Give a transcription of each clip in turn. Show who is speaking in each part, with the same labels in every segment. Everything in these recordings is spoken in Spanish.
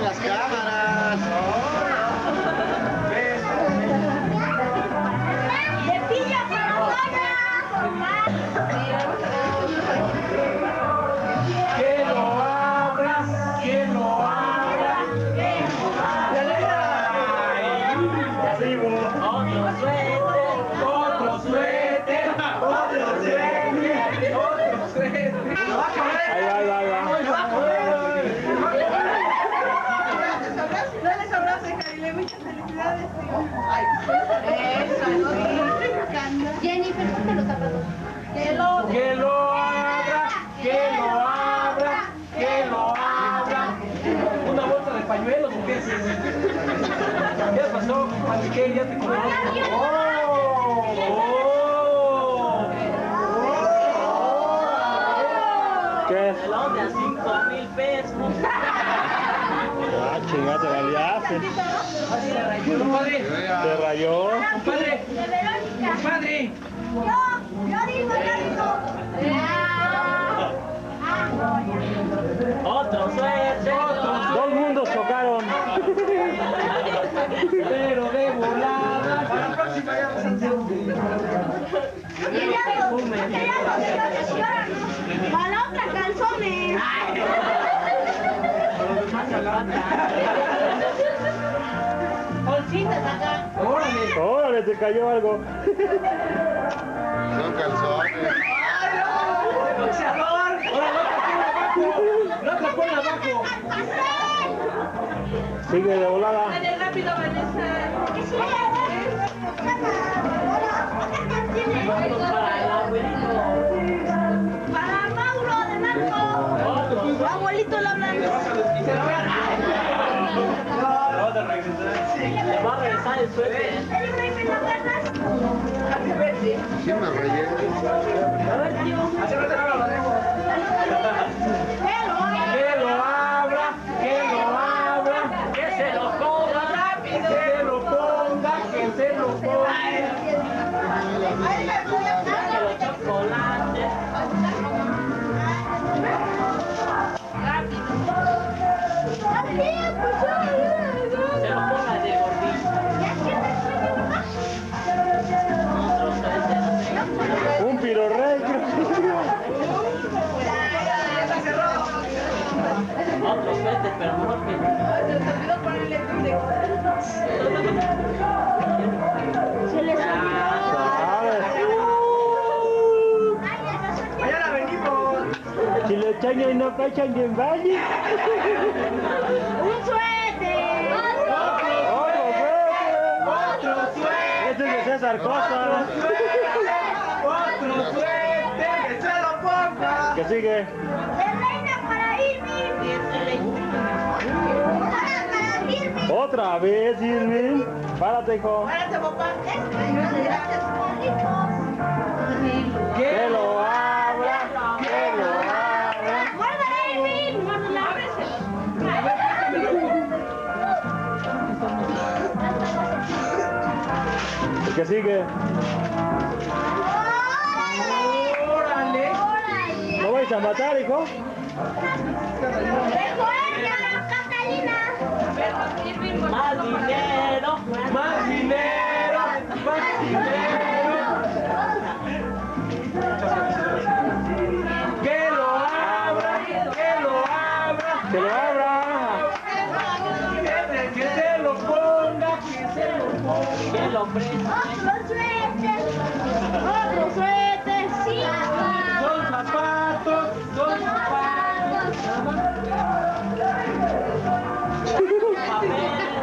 Speaker 1: abran las cámaras.
Speaker 2: ¡Cepillo para Toño!
Speaker 3: Que lo abra, que lo abra, que lo abra. Otro suéter, otro suéter, otro suéter, otro suéter.
Speaker 4: Ahí va.
Speaker 2: Dale abrazo, Carile, muchas felicidades. Jennifer, ponte los zapatos.
Speaker 3: Que lo abra, que lo abra, que lo abra. ¿Una bolsa de pañuelos o qué es eso? ¿Qué pasó, Miguel? ¿Ya te comió?
Speaker 4: ¿Qué es?
Speaker 3: Pelón de a 5,000 pesos.
Speaker 4: Ah, chingada, te baleaste.
Speaker 3: Compadre,
Speaker 4: Te rayó.
Speaker 3: compadre,
Speaker 2: De Verónica.
Speaker 3: compadre.
Speaker 2: Yo digo.
Speaker 3: Otro suéter,
Speaker 4: Dos mundos chocaron.
Speaker 3: pero de volada. Para la próxima ya nos hacemos.
Speaker 2: Para la otra calzones. Bolsitas acá.
Speaker 3: Órale.
Speaker 4: Órale, te cayó algo.
Speaker 1: Son calzones.
Speaker 3: ¡Boxeador! ¡Ahora la ponla abajo!
Speaker 4: Sigue de volada.
Speaker 2: Dale rápido, Vanessa. Para Mauro de Marco. Abuelito la hablando.
Speaker 3: Le va a regresar el suéter.
Speaker 1: ¿Quién me rayé?
Speaker 3: Que lo abra, que lo abra, que se lo ponga rápido, que se lo ponga, que se lo ponga. Los chocolates. Se lo ponga de gordito.
Speaker 4: Un pirorrey, creo.
Speaker 3: Otro suéter, pero mejor que
Speaker 2: Se les
Speaker 3: mañana venimos.
Speaker 4: Si le echan y no cachan en valle.
Speaker 2: un suéter.
Speaker 3: Otro suéter.
Speaker 4: Este es de César Costa.
Speaker 3: Otro suéter, que se lo ponga.
Speaker 4: ¿Qué sigue?
Speaker 2: De reina para Irving.
Speaker 4: Otra vez, Irving. Párate, hijo.
Speaker 2: Párate, papá. Gracias, bonitos.
Speaker 4: Que lo abra, que lo abra.
Speaker 2: Guárdala, Irving. Guárdala.
Speaker 4: ¿Qué sigue?
Speaker 3: Órale.
Speaker 4: ¿No vais a matar, hijo?
Speaker 2: Recuerda, Catalina.
Speaker 3: Más dinero, más dinero, más dinero. Que lo abra, que lo abra.
Speaker 4: ¡Que lo abra!
Speaker 3: Que se lo ponga, que se lo ponga. Que lo prenda.
Speaker 2: Otro suéter, sí.
Speaker 3: Son zapatos, son zapatos.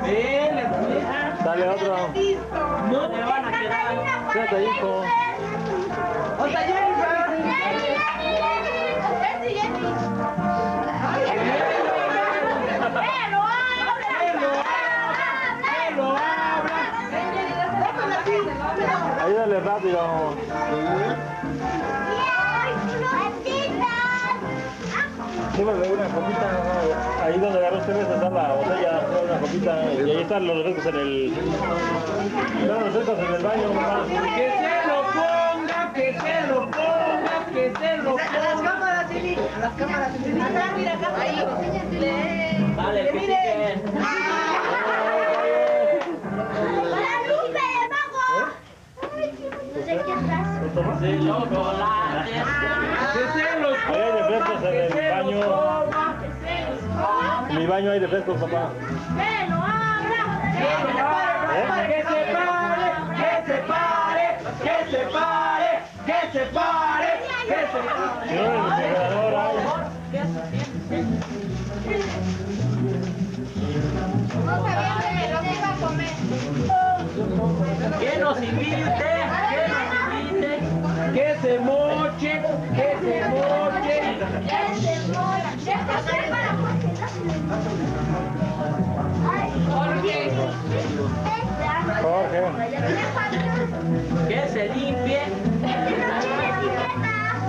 Speaker 3: Ven,
Speaker 4: Dale otro.
Speaker 3: no te van a quedar.
Speaker 4: Quédate, hijo.
Speaker 3: ¡Otra Jennifer!
Speaker 4: Ayúdale rápido. Llévale una copita. Ahí donde agarró usted está la botella, una copita. Y ahí están los refrescos en el. Están los refrescos en el baño, mamá.
Speaker 3: Que se lo ponga, que se lo ponga, que se lo ponga.
Speaker 2: A las cámaras, Lili. A las cámaras, Lili. Acá, mira, acá. Ahí.
Speaker 3: Vale, que sí que. de chocolates. Que se los
Speaker 4: Ahí hay refrescos en el
Speaker 3: que se
Speaker 4: baño.
Speaker 3: los coma.
Speaker 4: En mi baño hay refrescos, papá.
Speaker 2: ¡Que lo abra!
Speaker 3: Que se pare, que se pare, que se pare, que se pare, que se pare, que se pare.
Speaker 4: Si no, en el refrigerador hay.
Speaker 2: No sabía que lo iba a comer.
Speaker 3: Que nos invite, que se moche, que se moche.
Speaker 4: Jorge.
Speaker 3: Que se limpie.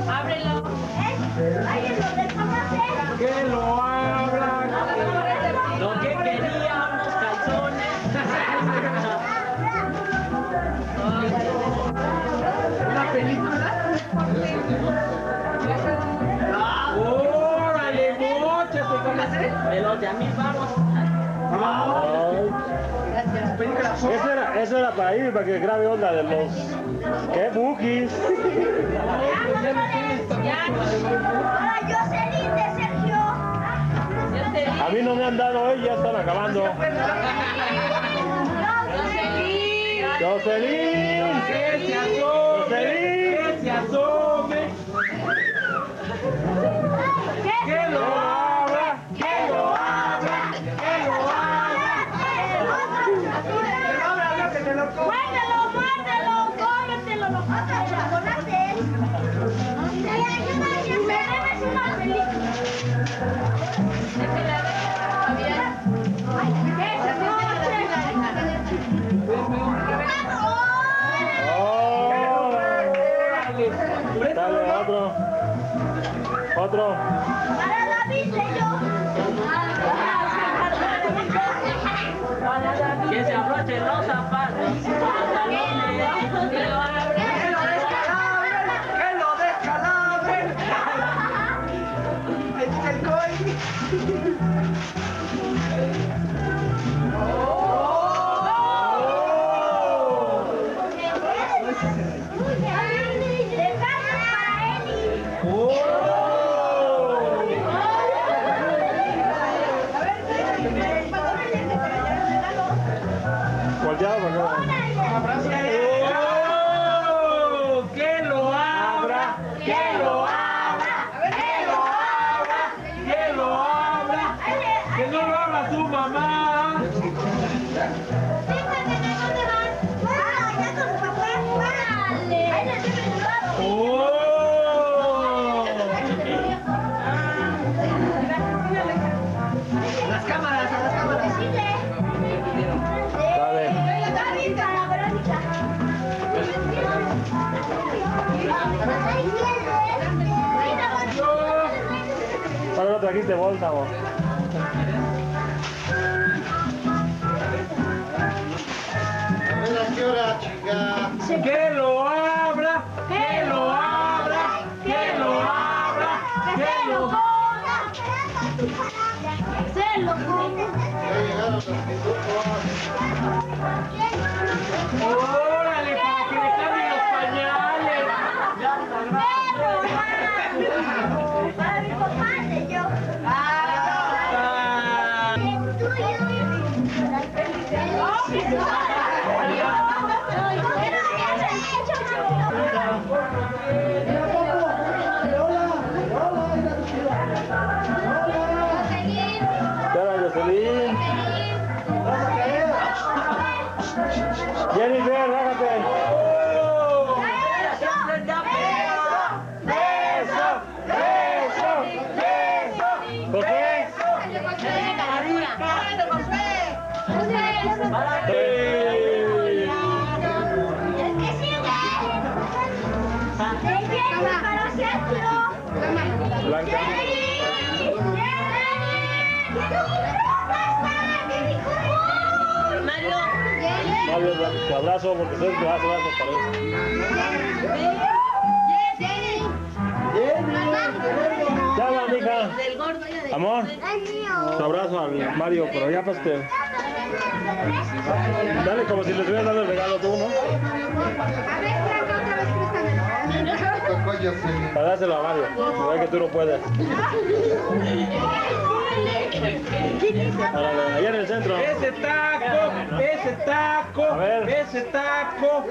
Speaker 2: Ábrelo.
Speaker 3: Que lo abran. Lo que queríamos, calzones. ¿Una película? ¡Órale, mochate con de los de a mí vamos!
Speaker 4: Eso era para ir, para que grabe onda de los... ¿Qué? Bookies.
Speaker 2: Jocelyn de Sergio.
Speaker 4: A mí no me han dado, ya están acabando. Jocelyn.
Speaker 3: ¡Que se asome! ¡Que se asome! ¡Que lo abra! ¡Que lo abra! ¡Que lo abra!
Speaker 2: Muérdelo, muérdelo, cómetelo, los otros chocolates. Me debes una película.
Speaker 4: Dale, otro. Otro.
Speaker 2: Para David y yo.
Speaker 3: Que se abrochen los zapatos, pantalones. ¡Que lo descalabren! ¡El coin!
Speaker 4: Volteado, ¿por qué?
Speaker 3: ¡Oh! ¡Que lo abra! ¡Que lo abra! ¡Que lo abra! ¡Que lo abra! ¡Que no lo abra su mamá! ¡Oh! ¡Las cámaras! ¡A las cámaras!
Speaker 4: ¿Para qué trajiste bolsa, vos?
Speaker 1: ¿Qué hora, chica?
Speaker 3: ¡Que lo abra! ¡Que lo abra! ¡Que lo abra! ¡Que lo abra!
Speaker 2: Se lo come.
Speaker 1: Ya llegaron los pitufos.
Speaker 3: ¡Órale! ¡Para que le cambien los pañales!
Speaker 2: Para mi compadre, yo.
Speaker 3: Ah.
Speaker 2: El tuyo.
Speaker 4: Espera, Jocelyn. Jennifer, bájate. José. Blanca. Mario, te abrazo porque sé que vas a dar para Chao, mija. Amor, te abrazo al Mario, pero ya pues te... Dale como si le estuvieras dando el regalo tú, ¿no?
Speaker 2: A ver, Franco, otra vez, préstame.
Speaker 1: Jocelyn.
Speaker 4: Para dárselo a Mario. Ve que tú no puedes. Árale, allá en el centro.
Speaker 3: Ese taco,
Speaker 4: A ver.
Speaker 3: ese taco.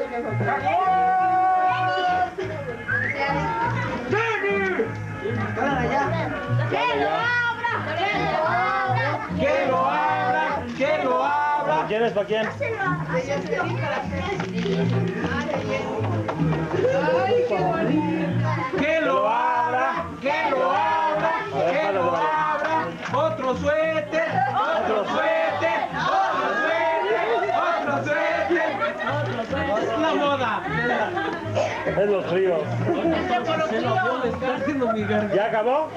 Speaker 3: Que lo abra, que lo abra.
Speaker 4: ¿Para quién es? ¿Para quién?
Speaker 3: Que lo abra, que lo abra, que lo abra. Otro suéter, otro suéter, otro suéter, otro suéter. Es la moda.
Speaker 4: Es los fríos.
Speaker 3: Se lo veo, le está haciendo mi garganta.
Speaker 4: ¿Ya acabó?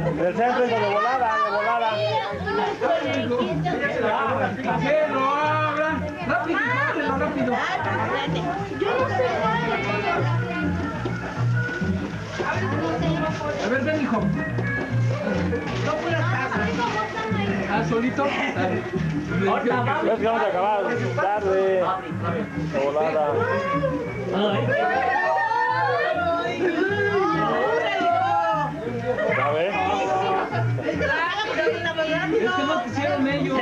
Speaker 4: En el centro, hijo, de volada, de volada.
Speaker 3: Que lo abran. Rápido, ábrelo, rápido.
Speaker 2: Yo no sé
Speaker 3: A ver, ven, hijo. Ah, solito. Dale.
Speaker 4: ¿Ves que vamos a acabar? Tarde. De volada. ¿Ya ves?
Speaker 3: Es que no quisieron ellos.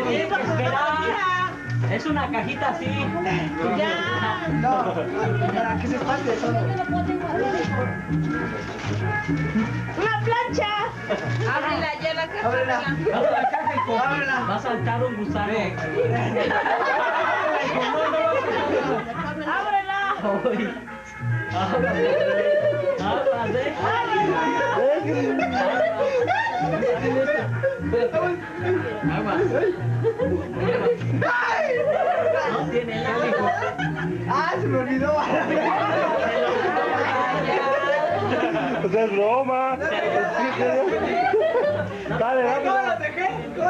Speaker 5: Es una cajita así.
Speaker 2: una plancha.
Speaker 6: Ábrela ya la caja.
Speaker 3: Ábrela. Abre la caja, hijo.
Speaker 5: Va a saltar un gusano.
Speaker 3: Ven. Hijo, no, no vas a sacar.
Speaker 2: Ábrela.
Speaker 5: Ábrase. Agua. No tiene nada, hijo.
Speaker 1: Se me olvidó.
Speaker 4: Pues es broma. Dale, rápido.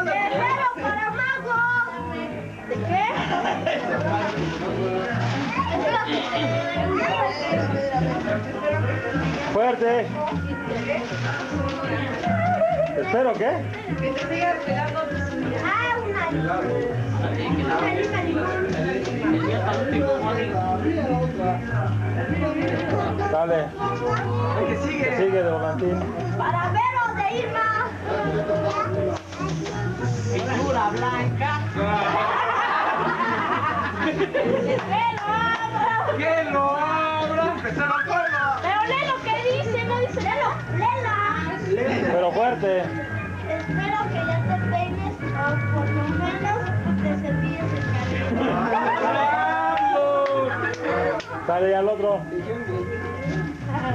Speaker 2: Guerrero para mago. ¿De qué?
Speaker 4: Fuerte. ¿Espero qué?
Speaker 6: Que te siga pegando tus uñas.
Speaker 2: Ah, una limón.
Speaker 4: Dale.
Speaker 3: Que sigue.
Speaker 4: Sigue de volantín.
Speaker 2: Para Vero de Irma.
Speaker 5: Pintura blanca.
Speaker 3: Que lo abra.
Speaker 2: Pero lee lo que dice, no dice Lela.
Speaker 4: Pero fuerte.
Speaker 2: Espero que ya te peines o por lo menos te cepilles el cabello.
Speaker 4: Dale ya al otro.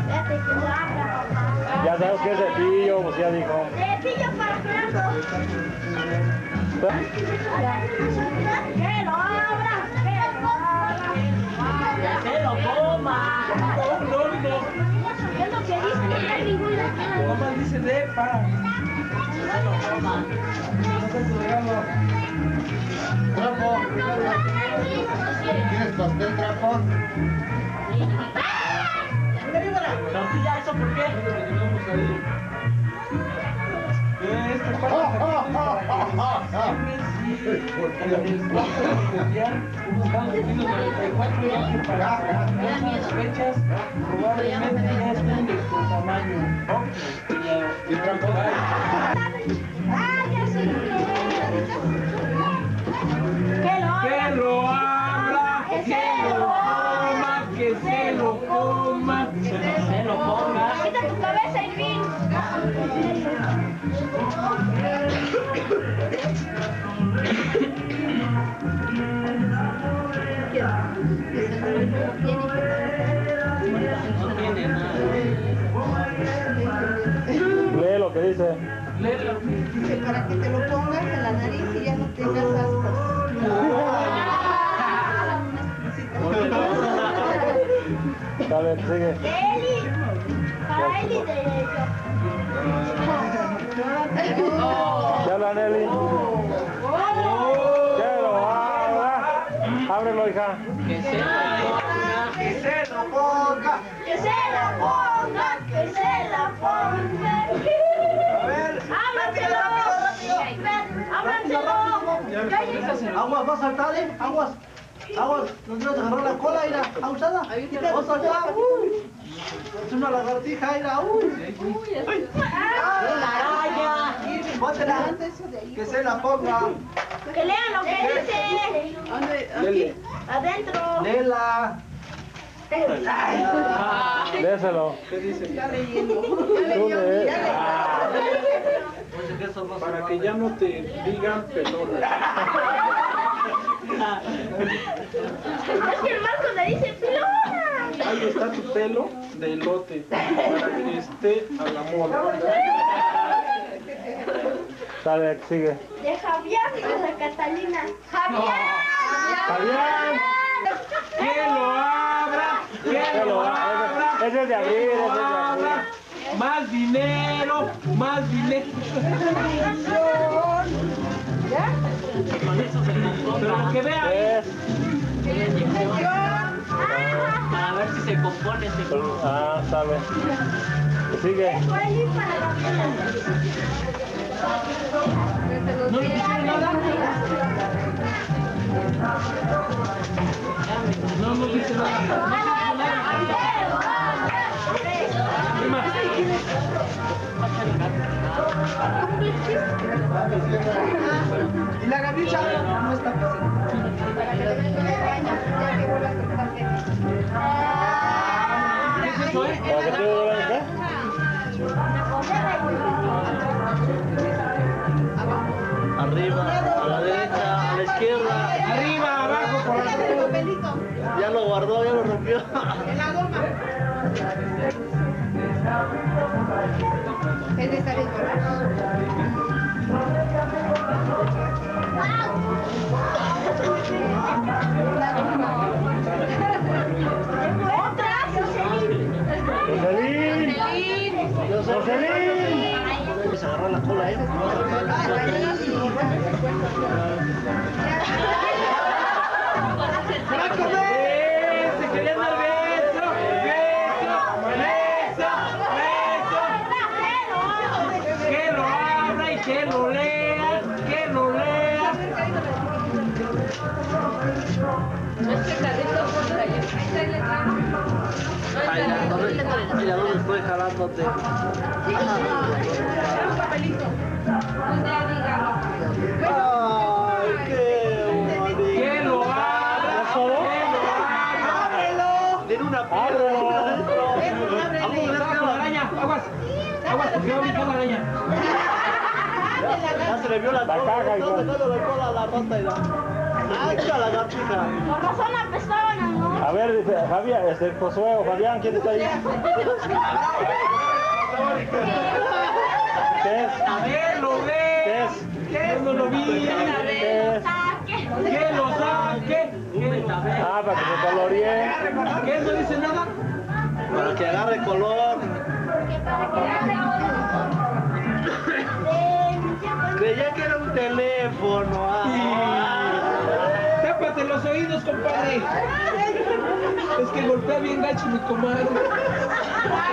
Speaker 2: Fíjate que lo abra, papá.
Speaker 4: Ya sabes que es cepillo, pues ya dijo.
Speaker 2: Cepillo para Fernando. Que lo abra, que lo abra.
Speaker 5: Se lo coma.
Speaker 2: Es lo que dice, no hay ninguna.
Speaker 3: Mamá dice de para.
Speaker 5: Se lo coma.
Speaker 1: ¿Tienes pastel, trapo?
Speaker 5: Tortilla, ¿eso por qué?
Speaker 3: Esta parte buscando el 94 ya para las fechas, probablemente ya es un de tu tamaño.
Speaker 1: ¿Y trapo?
Speaker 2: Ah, ya sé que lo abra.
Speaker 3: Que lo abra, que lo coma, que se lo coma.
Speaker 5: Se lo ponga.
Speaker 2: Quita tu cabeza y fin.
Speaker 5: No tiene nada.
Speaker 4: Lee lo que dice.
Speaker 3: Léelo.
Speaker 6: Dice, para que te lo pongas en la nariz y ya no tengas ascos.
Speaker 4: Dale, sigue.
Speaker 2: Eli. Para Eli de ello.
Speaker 4: ¿Ya habla Nelly? Que lo abra. Ábrelo, hija.
Speaker 5: Que se lo ponga.
Speaker 1: ¡Que se lo ponga!
Speaker 2: Que se la ponga, que se la ponga.
Speaker 1: A ver.
Speaker 2: Ábranselo. Ábranselo.
Speaker 1: Aguas, va a saltar, aguas. Aguas, nos vamos a agarrar la cola, mira, abusada. Vamos allá, es una lagartija, mira, Póntela, que se la ponga.
Speaker 2: Que lean lo que dice. Adentro.
Speaker 1: Lela.
Speaker 4: Déselo.
Speaker 3: ¿Qué dice?
Speaker 4: Tú de...
Speaker 3: Para que ya no te digan pelona.
Speaker 2: Es que el Marco le dice pilona.
Speaker 3: Ahí está tu pelo de elote para que esté a la moda.
Speaker 4: Sale, sigue.
Speaker 2: De Javier y de Catalina. Javier.
Speaker 4: Fabián.
Speaker 3: ¡Que lo abra! ¡Que lo abra!
Speaker 4: Ese es de abril, ese es de abril.
Speaker 3: Más dinero, más dinero.
Speaker 5: Con eso se compone.
Speaker 3: Pero que vea ahí.
Speaker 4: Es...
Speaker 5: Para ver si se compone ese
Speaker 4: Ah, sale. Sigue.
Speaker 2: Por ahí para la cola.
Speaker 3: ¿No le pusieron nada? No, no dice nada. ¿Qué más?
Speaker 1: Y la gavicha no está
Speaker 3: ¿Qué es eso,
Speaker 4: ¿Para que te duele acá?
Speaker 5: Arriba, a la derecha, a la izquierda.
Speaker 3: Arriba, abajo, por abajo.
Speaker 5: Ya lo guardó, ya lo rompió.
Speaker 6: Es necesario
Speaker 4: ¡Joselín! ¡Joselín!
Speaker 5: Se agarró la cola,
Speaker 3: Se quería dar beso, beso, beso, beso. Que lo abra y que lo lea, que lo lea.
Speaker 5: Mira dónde estoy jalándote. Ay, qué
Speaker 3: Que lo abra, que lo abra.
Speaker 5: Tiene una
Speaker 4: ¡Ábrelo!
Speaker 3: Cuidado con la araña, aguas, aguas porque va a picar la araña.
Speaker 5: Ya se le vio la
Speaker 4: La
Speaker 5: cola,
Speaker 4: caga,
Speaker 5: está
Speaker 4: igual.
Speaker 5: sacando la cola a la rata y la... ¡Ay, la lagartija!
Speaker 2: Con razón apestaban, ¿no?
Speaker 4: A ver, dice, Javier, Josué o Fabián, ¿quién está ahí? ¿Qué es?
Speaker 3: A ver, lo
Speaker 4: ¿Qué
Speaker 3: ve.
Speaker 4: es?
Speaker 3: Que no lo vi.
Speaker 4: ¿Qué es?
Speaker 3: Que lo saque.
Speaker 4: Ah, para que se coloree.
Speaker 3: ¿Qué no dice nada?
Speaker 5: Para que agarre color. Creía que era un teléfono.
Speaker 3: Tápate los oídos, compadre. Es que golpea bien gacho mi comadre.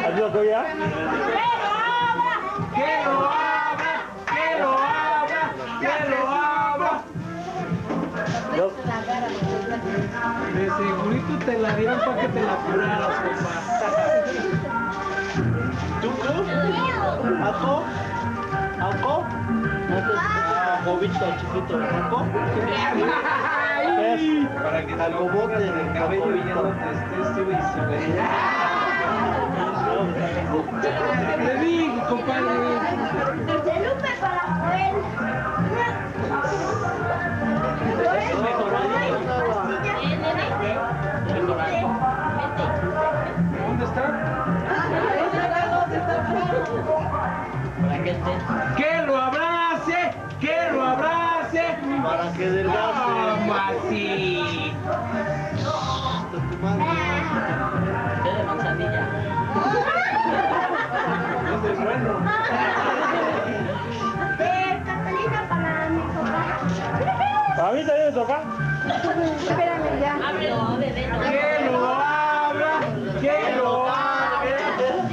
Speaker 4: ¿Has visto tú ya?
Speaker 3: Que lo abra, que lo abra, que lo abra.
Speaker 4: Yo,
Speaker 3: De segurito te la dieron para que te la apuraras, compadre.
Speaker 5: ¿Tú? ¿Aco? ¿Aco? Jovito chiquito, ¿aco?
Speaker 4: ¿qué es?
Speaker 3: Para que
Speaker 5: Al cobote del cabello
Speaker 3: ya donde estés, sube y sube. Te digo, compadre.
Speaker 2: De Lupe para Joel.
Speaker 3: ¿Dónde está?
Speaker 5: Para que esté.
Speaker 3: Que lo abrace, que lo abrace.
Speaker 5: Para que delgase.
Speaker 3: Así.
Speaker 5: De manzanilla.
Speaker 3: Ese es bueno.
Speaker 2: De Catalina para mi papá.
Speaker 4: ¿A mí también me toca?
Speaker 6: Espérame ya.
Speaker 3: Que lo abra, que lo abra,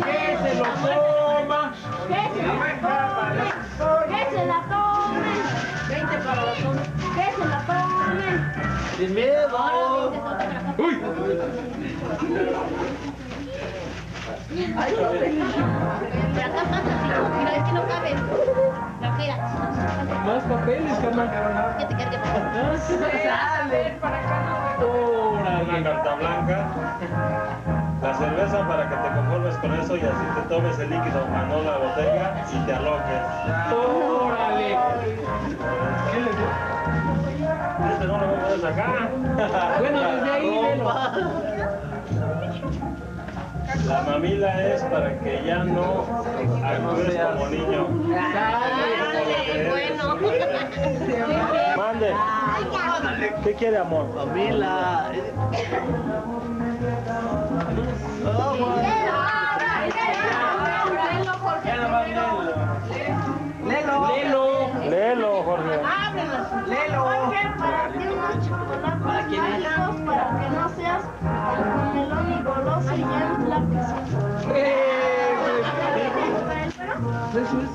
Speaker 3: que se lo coma.
Speaker 2: Que se la tome. 20 para los hombres. Que se la tome.
Speaker 5: Sin miedo.
Speaker 3: ¡Uy!
Speaker 2: Pero acá pasa así, mira, es que no cabe. La mira.
Speaker 3: Más papeles, carnal.
Speaker 2: Que te cargue más.
Speaker 4: Una carta blanca. La cerveza para que te conformes con eso y así te tomes el líquido, no la botella y te aloques.
Speaker 3: ¡Órale!
Speaker 4: Este no lo voy a poder sacar.
Speaker 3: Bueno, desde ahí, velo.
Speaker 4: La mamila es para que ya no actúes como niño.
Speaker 2: Bueno.
Speaker 4: Mande. ¿Qué quiere, amor?
Speaker 5: Familia.
Speaker 1: Lelo.
Speaker 4: Léelo, Jorge.
Speaker 1: Lelo.
Speaker 2: Para ti unos chocolates mágicos para que no seas melón y goloso y ya enflaques.
Speaker 3: Eso es.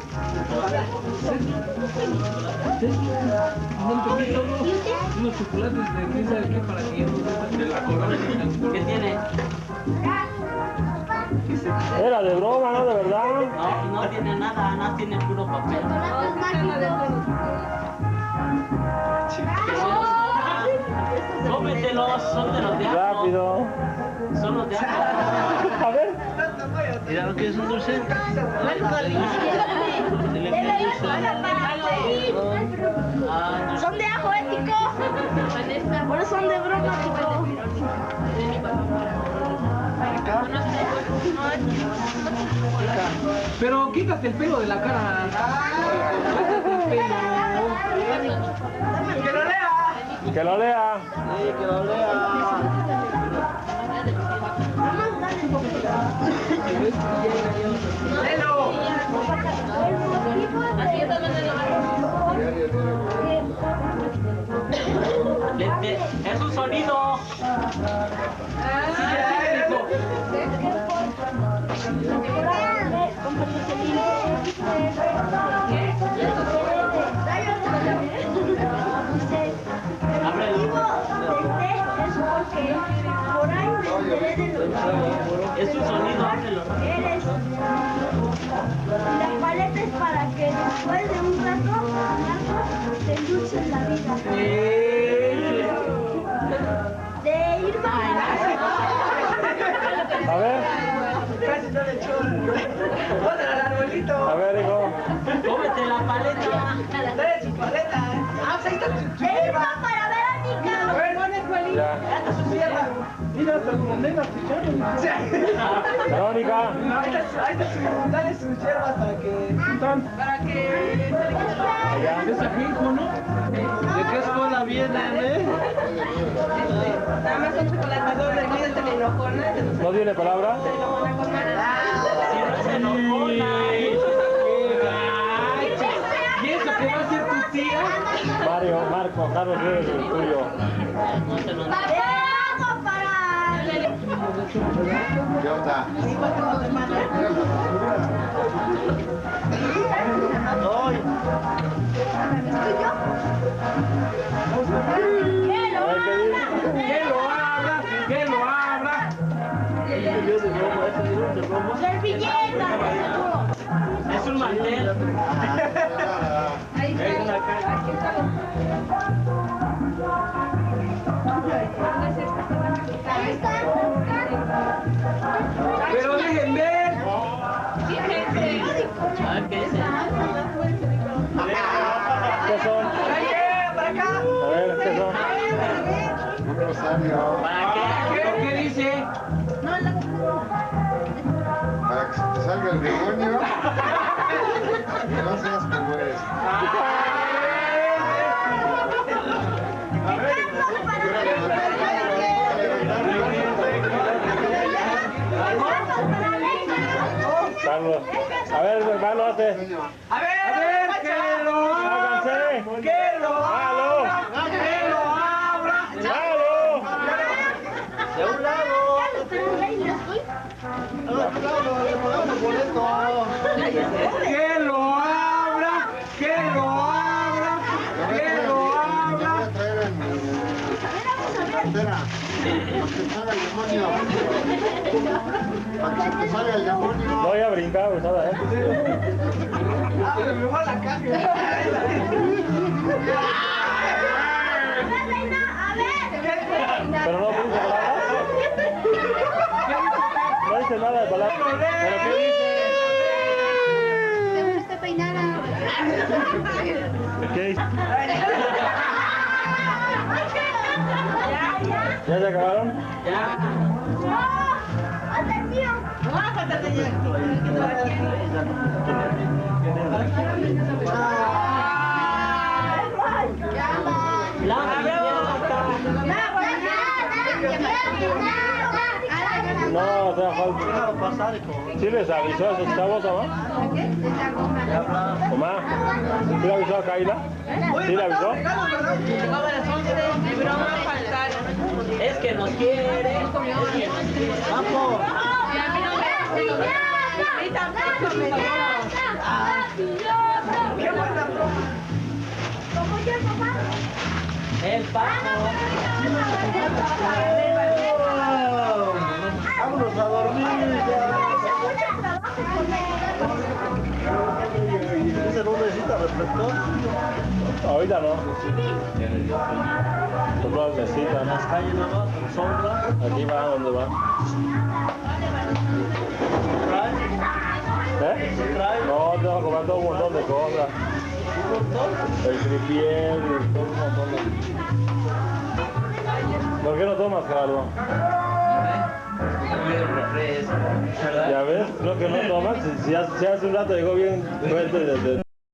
Speaker 3: No entendí todo. Unos chocolates de quién sabe qué para que yo no sepa de la corona. ¿Qué tiene?
Speaker 4: Era de broma, ¿no? De verdad.
Speaker 5: No tiene nada, nada tiene puro papel.
Speaker 2: Chocolates mágicos.
Speaker 5: Cómetelos, son de los de Apple.
Speaker 4: Rápido.
Speaker 5: Son los de Apple.
Speaker 4: A ver.
Speaker 5: Mira, ¿no quieres un dulce?
Speaker 2: Son de ajo ético. Por eso son de broma, chico.
Speaker 3: Pero quítate el pelo de la cara. Quítate el pelo.
Speaker 1: Que lo lea.
Speaker 4: Que lo lea.
Speaker 5: Sí, que lo lea.
Speaker 1: Lelo.
Speaker 5: Es un sonido. Es un sonido, ábrelo.
Speaker 2: La paleta es para que después de un rato te endulces la vida. De Irma.
Speaker 4: A ver.
Speaker 1: Casi no le echó. Póngale al arbolito.
Speaker 4: A ver, hijo.
Speaker 5: Cómete la paleta.
Speaker 1: Dale su paleta. Ah, pues ahí está su
Speaker 2: De
Speaker 1: hierba.
Speaker 2: Irma para Verónica.
Speaker 1: A ver,
Speaker 4: Ya.
Speaker 1: ahí está su hierba.
Speaker 3: Mira, hasta el condena escucharon.
Speaker 1: Sí.
Speaker 4: Verónica.
Speaker 1: Ahí está su, dale sus hierbas para que...
Speaker 4: Allá.
Speaker 3: Es ajenjo, ¿no?
Speaker 5: ¿De qué escuela vienen,
Speaker 6: Nada más son chocolates doble, olvídate de enojona.
Speaker 4: ¿No tiene palabra?
Speaker 5: Se enojona.
Speaker 3: ¿Y eso que va a ser tu tía?
Speaker 4: Mario, Marco, Carlos, es el tuyo.
Speaker 5: No se nos da.
Speaker 2: De agua para...
Speaker 7: ¿Qué onda?
Speaker 3: ¡Que lo abra! ¡Que lo abra!
Speaker 2: Servilleta, de seguro.
Speaker 5: Es un mantel.
Speaker 2: Ahí está. Ahí está.
Speaker 3: ¡Pero dejen ver!
Speaker 5: A ver qué dice.
Speaker 4: ¿Qué son?
Speaker 1: Para acá.
Speaker 4: A ver, ¿qué son?
Speaker 7: Un rosario.
Speaker 5: ¿Para qué?
Speaker 3: ¿Qué dice?
Speaker 7: Para que se te salga el demonio. Y no seas como eres.
Speaker 4: Carlos. A ver, hermano, hazte.
Speaker 1: A ver,
Speaker 3: ¡Que lo abra!
Speaker 4: Háganse.
Speaker 1: ¡Que lo
Speaker 4: ¡Halo!
Speaker 1: abra! ¡Que lo abra!
Speaker 4: ¡Halo!
Speaker 5: De un lado.
Speaker 3: ¡Que lo abra! ¡Que lo abra! ¡Que lo abra!
Speaker 7: Voy a traer en mi cartera. salga el demonio. Para que se te salga el demonio.
Speaker 4: No voy a brincar, usada,
Speaker 1: Abre mejor la caja.
Speaker 4: Pero no dice palabras. No dice nada de palabras. ¿Pero qué dice?
Speaker 6: ¿Te gusta peinada?
Speaker 4: ¿Qué dice? ¿Ya se acabaron? No, te da falta. ¿Sí les avisó a esos chavos, mamá? ¿Mamá? ¿Sí le avisó a Kaila? ¿Sí le avisó?
Speaker 3: Es que nos quiere. Vamos. El paso.
Speaker 7: Vámonos a dormir ya. ¿Ese no necesita reflector?
Speaker 4: Ahorita no. Todas necesitan.
Speaker 5: Las calles nada más, sombra.
Speaker 4: Aquí va, ¿dónde va? ¿Eh? No, te vas a comprar todo un montón de cosas. El tripié y todo un montón de... ¿Por qué no tomas, Gerardo?
Speaker 3: Refresco, ¿verdad?
Speaker 4: Ya ves, creo que no tomas. Si hace un rato llegó bien fuerte desde...